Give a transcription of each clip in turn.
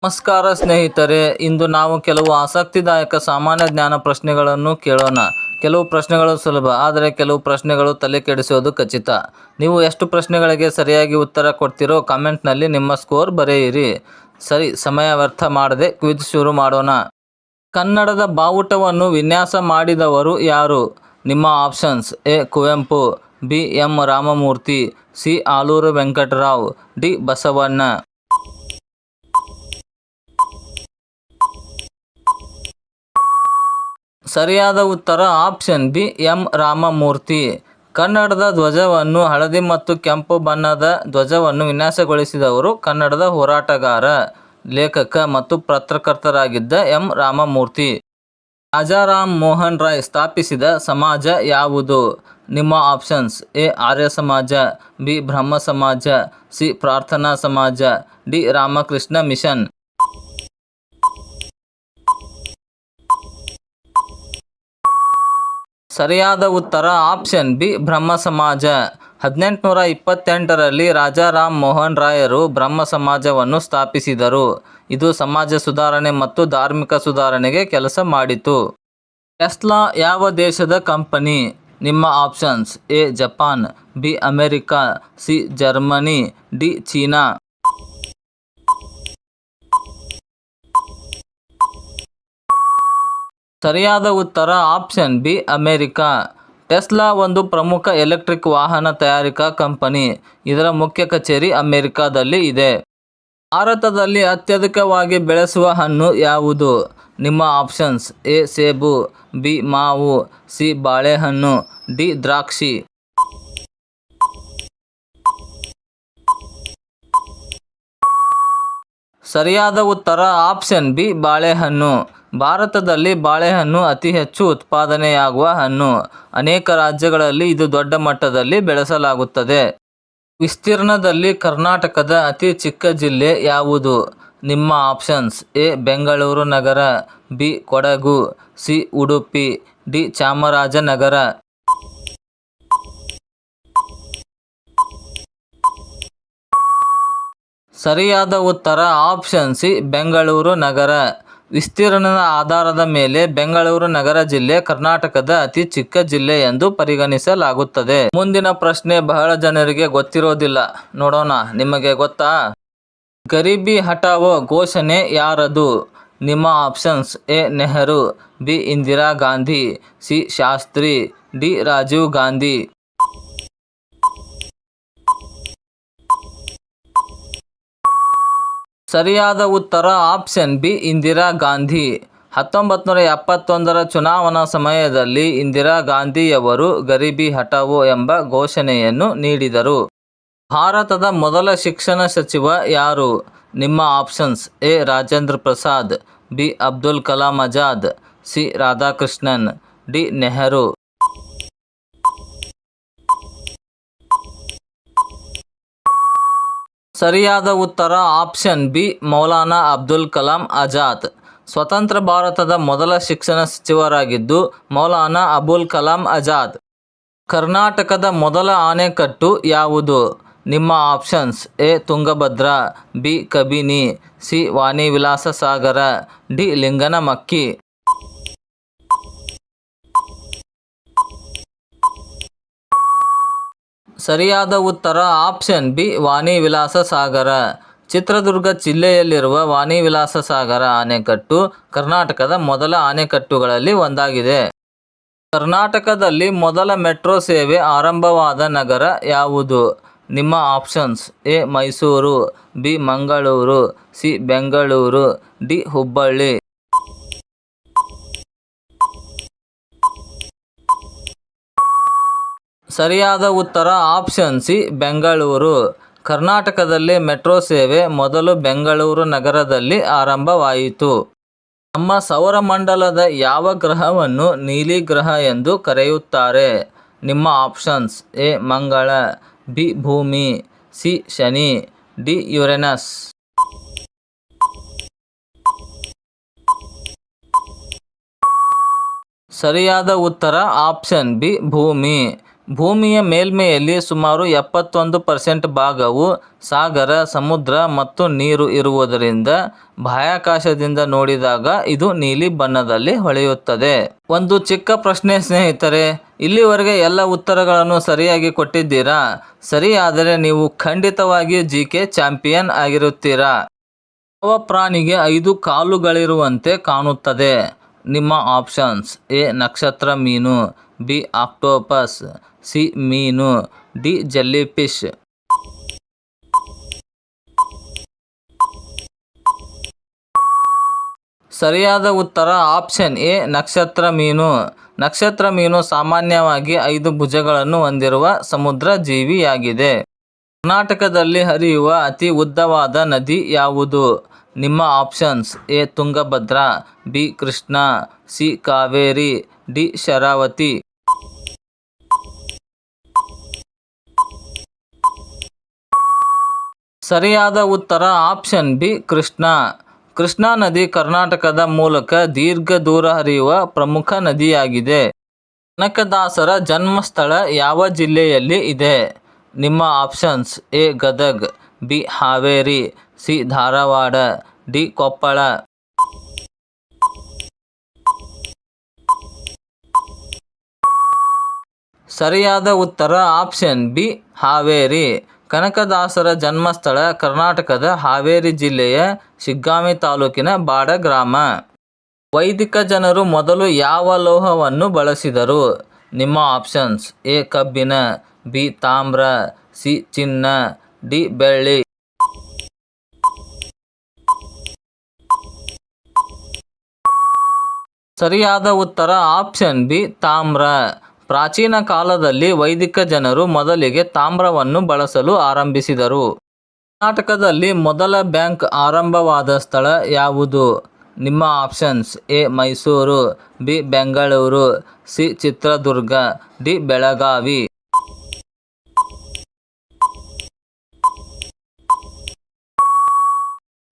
ನಮಸ್ಕಾರ ಸ್ನೇಹಿತರೆ, ಇಂದು ನಾವು ಕೆಲವು ಆಸಕ್ತಿದಾಯಕ ಸಾಮಾನ್ಯ ಜ್ಞಾನ ಪ್ರಶ್ನೆಗಳನ್ನು ಕೇಳೋಣ. ಕೆಲವು ಪ್ರಶ್ನೆಗಳು ಸುಲಭ, ಆದರೆ ಕೆಲವು ಪ್ರಶ್ನೆಗಳು ತಲೆ ಕೆಡಿಸೋದು ಖಚಿತ. ನೀವು ಎಷ್ಟು ಪ್ರಶ್ನೆಗಳಿಗೆ ಸರಿಯಾಗಿ ಉತ್ತರ ಕೊಡ್ತೀರೋ ಕಾಮೆಂಟ್ನಲ್ಲಿ ನಿಮ್ಮ ಸ್ಕೋರ್ ಬರೆಯಿರಿ. ಸರಿ, ಸಮಯ ವ್ಯರ್ಥ ಮಾಡದೆ ಕ್ವಿಜ್ ಶುರು ಮಾಡೋಣ. ಕನ್ನಡದ ಬಾವುಟವನ್ನು ವಿನ್ಯಾಸ ಮಾಡಿದವರು ಯಾರು? ನಿಮ್ಮ options: A. Kuvempu, B. M. Ramamurthy, C. Aluru Venkatarao, D. Basavanna. ಸರಿಯಾದ ಉತ್ತರ ಆಪ್ಷನ್ ಬಿ, ಎಂ. ರಾಮಮೂರ್ತಿ. ಕನ್ನಡದ ಧ್ವಜವನ್ನು ಹಳದಿ ಮತ್ತು ಕೆಂಪು ಬಣ್ಣದ ಧ್ವಜವನ್ನು ವಿನ್ಯಾಸಗೊಳಿಸಿದವರು ಕನ್ನಡದ ಹೋರಾಟಗಾರ, ಲೇಖಕ ಮತ್ತು ಪತ್ರಕರ್ತರಾಗಿದ್ದ ಎಂ. ರಾಮಮೂರ್ತಿ. ರಾಜಾ ರಾಮ್ ಮೋಹನ್ ರಾಯ್ ಸ್ಥಾಪಿಸಿದ ಸಮಾಜ ಯಾವುದು? ನಿಮ್ಮ ಆಪ್ಷನ್ಸ್: ಎ. ಆರ್ಯ ಸಮಾಜ, ಬಿ. ಬ್ರಹ್ಮ ಸಮಾಜ, ಸಿ. ಪ್ರಾರ್ಥನಾ ಸಮಾಜ, ಡಿ. ರಾಮಕೃಷ್ಣ ಮಿಷನ್. ಸರಿಯಾದ ಉತ್ತರ ಆಪ್ಷನ್ ಬಿ, ಬ್ರಹ್ಮ ಸಮಾಜ. 1828ರಲ್ಲಿ ರಾಜಾ ರಾಮ್ ಮೋಹನ್ ರಾಯರು ಬ್ರಹ್ಮ ಸಮಾಜವನ್ನು ಸ್ಥಾಪಿಸಿದರು. ಇದು ಸಮಾಜ ಸುಧಾರಣೆ ಮತ್ತು ಧಾರ್ಮಿಕ ಸುಧಾರಣೆಗೆ ಕೆಲಸ ಮಾಡಿತು. ಟೆಸ್ಲಾ ಯಾವ ದೇಶದ ಕಂಪನಿ? ನಿಮ್ಮ options: A. Japan, B. America, C. Germany, D. China. ಸರಿಯಾದ ಉತ್ತರ ಆಪ್ಷನ್ ಬಿ, ಅಮೆರಿಕ. ಟೆಸ್ಲಾ ಒಂದು ಪ್ರಮುಖ ಎಲೆಕ್ಟ್ರಿಕ್ ವಾಹನ ತಯಾರಿಕಾ ಕಂಪನಿ. ಇದರ ಮುಖ್ಯ ಕಚೇರಿ ಅಮೆರಿಕಾದಲ್ಲಿ ಇದೆ. ಭಾರತದಲ್ಲಿ ಅತ್ಯಧಿಕವಾಗಿ ಬೆಳೆಸುವ ಹಣ್ಣು ಯಾವುದು? ನಿಮ್ಮ ಆಪ್ಷನ್ಸ್: ಎ. ಸೇಬು, ಬಿ. ಮಾವು, ಸಿ. ಬಾಳೆಹಣ್ಣು, ಡಿ. ದ್ರಾಕ್ಷಿ. ಸರಿಯಾದ ಉತ್ತರ ಆಪ್ಷನ್ ಬಿ, ಬಾಳೆಹಣ್ಣು. ಭಾರತದಲ್ಲಿ ಬಾಳೆಹಣ್ಣು ಅತಿ ಹೆಚ್ಚು ಉತ್ಪಾದನೆಯಾಗುವ ಹಣ್ಣು. ಅನೇಕ ರಾಜ್ಯಗಳಲ್ಲಿ ಇದು ದೊಡ್ಡ ಮಟ್ಟದಲ್ಲಿ ಬೆಳೆಸಲಾಗುತ್ತದೆ. ವಿಸ್ತೀರ್ಣದಲ್ಲಿ ಕರ್ನಾಟಕದ ಅತಿ ಚಿಕ್ಕ ಜಿಲ್ಲೆ ಯಾವುದು? ನಿಮ್ಮ options: A. Bengaluru Nagar, B. Kodagu, C. Udupi, D. Chamarajanagar. ಸರಿಯಾದ ಉತ್ತರ ಆಪ್ಷನ್ ಸಿ, ಬೆಂಗಳೂರು ನಗರ. ವಿಸ್ತೀರ್ಣದ ಆಧಾರದ ಮೇಲೆ ಬೆಂಗಳೂರು ನಗರ ಜಿಲ್ಲೆ ಕರ್ನಾಟಕದ ಅತಿ ಚಿಕ್ಕ ಜಿಲ್ಲೆ ಎಂದು ಪರಿಗಣಿಸಲಾಗುತ್ತದೆ. ಮುಂದಿನ ಪ್ರಶ್ನೆ ಬಹಳ ಜನರಿಗೆ ಗೊತ್ತಿರೋದಿಲ್ಲ, ನೋಡೋಣ. ನಿಮಗೆ ಗೊತ್ತಾ? ಗರೀಬಿ ಹಠಾವೋ ಘೋಷಣೆ ಯಾರದು? ನಿಮ್ಮ options: A. Nehru, B. Indira Gandhi, C. Shastri, D. Rajiv Gandhi. ಸರಿಯಾದ ಉತ್ತರ ಆಪ್ಷನ್ ಬಿ, ಇಂದಿರಾ ಗಾಂಧಿ. 1971ರ ಚುನಾವಣಾ ಸಮಯದಲ್ಲಿ ಇಂದಿರಾ ಗಾಂಧಿಯವರು ಗರೀಬಿ ಹಠಾವೋ ಎಂಬ ಘೋಷಣೆಯನ್ನು ನೀಡಿದರು. ಭಾರತದ ಮೊದಲ ಶಿಕ್ಷಣ ಸಚಿವ ಯಾರು? ನಿಮ್ಮ options: A. Rajendra Prasad, B. Abdul Kalam Azad, C. Radhakrishnan, D. Nehru. ಸರಿಯಾದ ಉತ್ತರ ಆಪ್ಷನ್ ಬಿ, ಮೌಲಾನಾ ಅಬ್ದುಲ್ ಕಲಾಂ ಆಜಾದ್. ಸ್ವತಂತ್ರ ಭಾರತದ ಮೊದಲ ಶಿಕ್ಷಣ ಸಚಿವರಾಗಿದ್ದು ಮೌಲಾನಾ ಅಬುಲ್ ಕಲಾಂ ಆಜಾದ್. ಕರ್ನಾಟಕದ ಮೊದಲ ಆಣೆಕಟ್ಟು ಯಾವುದು? ನಿಮ್ಮ options: A. Tungabhadra, B. Kabini, C. Vani Vilasa Sagara, D. Linganamakki. ಸರಿಯಾದ ಉತ್ತರ ಆಪ್ಷನ್ ಬಿ, ವಾನಿ ವಿಲಾಸ ಸಾಗರ. ಚಿತ್ರದುರ್ಗ ಜಿಲ್ಲೆಯಲ್ಲಿರುವ ವಾನಿ ವಿಲಾಸ ಸಾಗರ ಆಣೆಕಟ್ಟು ಕರ್ನಾಟಕದ ಮೊದಲ ಆಣೆಕಟ್ಟುಗಳಲ್ಲಿ ಒಂದಾಗಿದೆ. ಕರ್ನಾಟಕದಲ್ಲಿ ಮೊದಲ ಮೆಟ್ರೋ ಸೇವೆ ಆರಂಭವಾದ ನಗರ ಯಾವುದು? ನಿಮ್ಮ options: A. Mysuru, B. Mangaluru, C. Bengaluru, D. Hubballi. ಸರಿಯಾದ ಉತ್ತರ ಆಪ್ಷನ್ ಸಿ, ಬೆಂಗಳೂರು. ಕರ್ನಾಟಕದಲ್ಲಿ ಮೆಟ್ರೋ ಸೇವೆ ಮೊದಲು ಬೆಂಗಳೂರು ನಗರದಲ್ಲಿ ಆರಂಭವಾಯಿತು. ನಮ್ಮ ಸೌರಮಂಡಲದ ಯಾವ ಗ್ರಹವನ್ನು ನೀಲಿ ಗ್ರಹ ಎಂದು ಕರೆಯುತ್ತಾರೆ? ನಿಮ್ಮ ಆಪ್ಷನ್ಸ್: ಎ. ಮಂಗಳ, ಬಿ. ಭೂಮಿ, ಸಿ. ಶನಿ, ಡಿ. ಯುರೇನಸ್. ಸರಿಯಾದ ಉತ್ತರ ಆಪ್ಷನ್ ಬಿ, ಭೂಮಿ. ಭೂಮಿಯ ಮೇಲ್ಮೈಯಲ್ಲಿ ಸುಮಾರು 71% ಭಾಗವು ಸಾಗರ, ಸಮುದ್ರ ಮತ್ತು ನೀರು ಇರುವುದರಿಂದ ಬಾಹ್ಯಾಕಾಶದಿಂದ ನೋಡಿದಾಗ ಇದು ನೀಲಿ ಬಣ್ಣದಲ್ಲಿ ಹೊಳೆಯುತ್ತದೆ. ಒಂದು ಚಿಕ್ಕ ಪ್ರಶ್ನೆ ಸ್ನೇಹಿತರೆ, ಇಲ್ಲಿವರೆಗೆ ಎಲ್ಲ ಉತ್ತರಗಳನ್ನು ಸರಿಯಾಗಿ ಕೊಟ್ಟಿದ್ದೀರಾ? ಸರಿಯಾದರೆ ನೀವು ಖಂಡಿತವಾಗಿ ಜಿಕೆ ಚಾಂಪಿಯನ್ ಆಗಿರುತ್ತೀರಾ. ಯಾವ ಪ್ರಾಣಿಗೆ 5 ಕಾಲುಗಳಿರುವಂತೆ ಕಾಣುತ್ತದೆ? ನಿಮ್ಮ ಆಪ್ಷನ್ಸ್: ಎ ನಕ್ಷತ್ರ ಮೀನು, ಬಿ ಆಕ್ಟೋಪಸ್, ಸಿ ಮೀನು, ಡಿ ಜೆಲ್ಲಿಫಿಶ್. ಸರಿಯಾದ ಉತ್ತರ ಆಪ್ಷನ್ ಎ ನಕ್ಷತ್ರ ಮೀನು. ನಕ್ಷತ್ರ ಮೀನು ಸಾಮಾನ್ಯವಾಗಿ 5 ಭುಜಗಳನ್ನು ಹೊಂದಿರುವ ಸಮುದ್ರ ಜೀವಿಯಾಗಿದೆ. ಕರ್ನಾಟಕದಲ್ಲಿ ಹರಿಯುವ ಅತಿ ಉದ್ದವಾದ ನದಿ ಯಾವುದು? ನಿಮ್ಮ options: A Tungabhadra, B Krishna, C Kaveri, D Sharavathi. ಸರಿಯಾದ ಉತ್ತರ ಆಪ್ಷನ್ ಬಿ ಕೃಷ್ಣಾ. ಕೃಷ್ಣಾ ನದಿ ಕರ್ನಾಟಕದ ಮೂಲಕ ದೀರ್ಘ ದೂರ ಹರಿಯುವ ಪ್ರಮುಖ ನದಿಯಾಗಿದೆ. ಕನಕದಾಸರ ಜನ್ಮಸ್ಥಳ ಯಾವ ಜಿಲ್ಲೆಯಲ್ಲಿ ಇದೆ? ನಿಮ್ಮ options: A Gadag, B Haveri, C Dharwad, D Koppal. ಸರಿಯಾದ ಉತ್ತರ ಆಪ್ಷನ್ ಬಿ ಹಾವೇರಿ. ಕನಕದಾಸರ ಜನ್ಮಸ್ಥಳ ಕರ್ನಾಟಕದ ಹಾವೇರಿ ಜಿಲ್ಲೆಯ ಶಿಗ್ಗಾಂವಿ ತಾಲೂಕಿನ ಬಾಡ ಗ್ರಾಮ. ವೈದಿಕ ಜನರು ಮೊದಲು ಯಾವ ಲೋಹವನ್ನು ಬಳಸಿದರು? ನಿಮ್ಮ ಆಪ್ಷನ್ಸ್: ಎ ಕಬ್ಬಿಣ, ಬಿ ತಾಮ್ರ, ಸಿ ಚಿನ್ನ, ಡಿ ಬೆಳ್ಳಿ. ಸರಿಯಾದ ಉತ್ತರ ಆಪ್ಷನ್ ಬಿ ತಾಮ್ರ. ಪ್ರಾಚೀನ ಕಾಲದಲ್ಲಿ ವೈದಿಕ ಜನರು ಮೊದಲಿಗೆ ತಾಮ್ರವನ್ನು ಬಳಸಲು ಆರಂಭಿಸಿದರು. ಕರ್ನಾಟಕದಲ್ಲಿ ಮೊದಲ ಬ್ಯಾಂಕ್ ಆರಂಭವಾದ ಸ್ಥಳ ಯಾವುದು? ನಿಮ್ಮ options: A Mysuru, B Bengaluru, C Chitradurga, D Belagavi.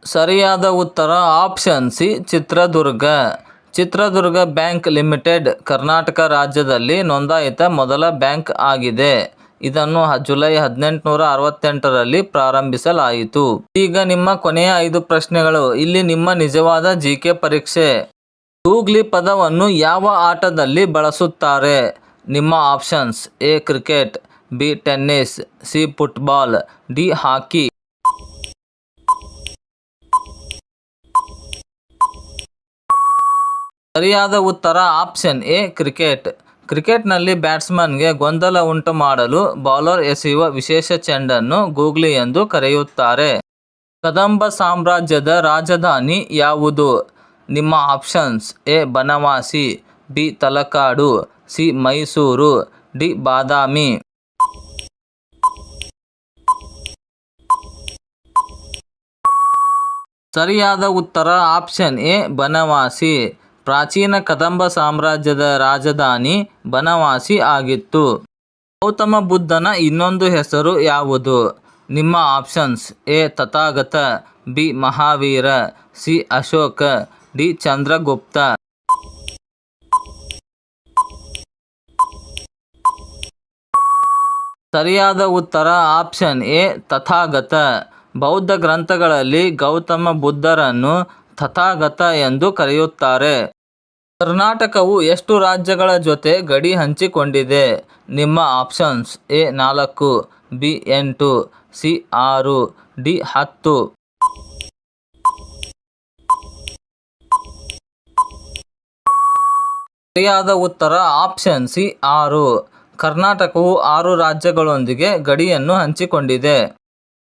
ಸರಿಯಾದ ಉತ್ತರ option C Chitradurga. Chitradurga bank limited Karnataka ರಾಜ್ಯದಲ್ಲಿ ನೋಂದಾಯಿತ ಮೊದಲ ಬ್ಯಾಂಕ್ ಆಗಿದೆ. ಇದನ್ನು ಜುಲೈ 1868ರಲ್ಲಿ ಪ್ರಾರಂಭಿಸಲಾಯಿತು. ಈಗ ನಿಮ್ಮ ಕೊನೆಯ 5 ಪ್ರಶ್ನೆಗಳು. ಇಲ್ಲಿ ನಿಮ್ಮ ನಿಜವಾದ ಜಿಕೆ ಪರೀಕ್ಷೆ. ಗೂಗ್ಲಿ ಪದವನ್ನು ಯಾವ ಆಟದಲ್ಲಿ ಬಳಸುತ್ತಾರೆ? ನಿಮ್ಮ options: A cricket, B tennis, C football, D hockey. ಸರಿಯಾದ ಉತ್ತರ ಆಪ್ಷನ್ ಎ ಕ್ರಿಕೆಟ್. ಕ್ರಿಕೆಟ್ನಲ್ಲಿ ಬ್ಯಾಟ್ಸ್ಮನ್ಗೆ ಗೊಂದಲ ಉಂಟು ಮಾಡಲು ಬೌಲರ್ ಎಸೆಯುವ ವಿಶೇಷ ಚೆಂಡನ್ನು ಗೂಗ್ಲಿ ಎಂದು ಕರೆಯುತ್ತಾರೆ. ಕದಂಬ ಸಾಮ್ರಾಜ್ಯದ ರಾಜಧಾನಿ ಯಾವುದು? ನಿಮ್ಮ options: A Banavasi, B Talakadu, C Mysuru, D Badami. ಸರಿಯಾದ ಉತ್ತರ ಆಪ್ಷನ್ ಎ ಬನವಾಸಿ. ಪ್ರಾಚೀನ ಕದಂಬ ಸಾಮ್ರಾಜ್ಯದ ರಾಜಧಾನಿ ಬನವಾಸಿ ಆಗಿತ್ತು. ಗೌತಮ ಬುದ್ಧನ ಇನ್ನೊಂದು ಹೆಸರು ಯಾವುದು? ನಿಮ್ಮ options: A Tathagata, B Mahavira, C Ashoka, D Chandragupta. ಸರಿಯಾದ ಉತ್ತರ ಆಪ್ಷನ್ ಎ ತಥಾಗತ. ಬೌದ್ಧ ಗ್ರಂಥಗಳಲ್ಲಿ ಗೌತಮ ಬುದ್ಧರನ್ನು ತಥಾಗತ ಎಂದು ಕರೆಯುತ್ತಾರೆ. ಕರ್ನಾಟಕವು ಎಷ್ಟು ರಾಜ್ಯಗಳ ಜೊತೆ ಗಡಿ ಹಂಚಿಕೊಂಡಿದೆ? ನಿಮ್ಮ options: A 4, B 8, C 6, D 10. ಸರಿಯಾದ ಉತ್ತರ ಆಪ್ಷನ್ ಸಿ 6. ಕರ್ನಾಟಕವು 6 ರಾಜ್ಯಗಳೊಂದಿಗೆ ಗಡಿಯನ್ನು ಹಂಚಿಕೊಂಡಿದೆ.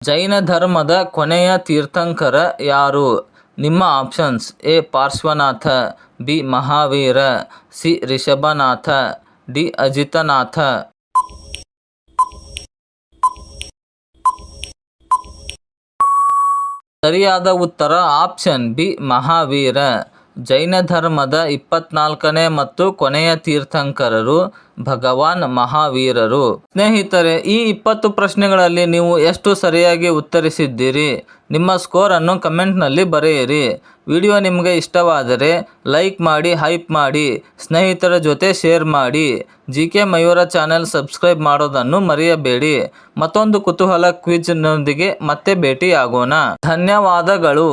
ಜೈನ ಧರ್ಮದ ಕೊನೆಯ ತೀರ್ಥಂಕರ ಯಾರು? ನಿಮ್ಮ options: A Parshvanatha, B Mahavira, C Rishabhanatha, D Ajitanatha. ಸರಿಯಾದ ಉತ್ತರ ಆಪ್ಷನ್ ಬಿ ಮಹಾವೀರ. ಜೈನ ಧರ್ಮದ 24ನೇ ಮತ್ತು ಕೊನೆಯ ತೀರ್ಥಂಕರರು ಭಗವಾನ್ ಮಹಾವೀರರು. ಸ್ನೇಹಿತರೆ, ಈ 20 ಪ್ರಶ್ನೆಗಳಲ್ಲಿ ನೀವು ಎಷ್ಟು ಸರಿಯಾಗಿ ಉತ್ತರಿಸಿದ್ದೀರಿ? ನಿಮ್ಮ ಸ್ಕೋರನ್ನು ಕಮೆಂಟ್ನಲ್ಲಿ ಬರೆಯಿರಿ. ವಿಡಿಯೋ ನಿಮಗೆ ಇಷ್ಟವಾದರೆ ಲೈಕ್ ಮಾಡಿ, ಹೈಪ್ ಮಾಡಿ, ಸ್ನೇಹಿತರ ಜೊತೆ ಶೇರ್ ಮಾಡಿ. ಜಿಕೆ ಮಯೂರ ಚಾನೆಲ್ ಸಬ್ಸ್ಕ್ರೈಬ್ ಮಾಡೋದನ್ನು ಮರೆಯಬೇಡಿ. ಮತ್ತೊಂದು ಕುತೂಹಲ ಕ್ವಿಜ್ನೊಂದಿಗೆ ಮತ್ತೆ ಭೇಟಿಯಾಗೋಣ. ಧನ್ಯವಾದಗಳು.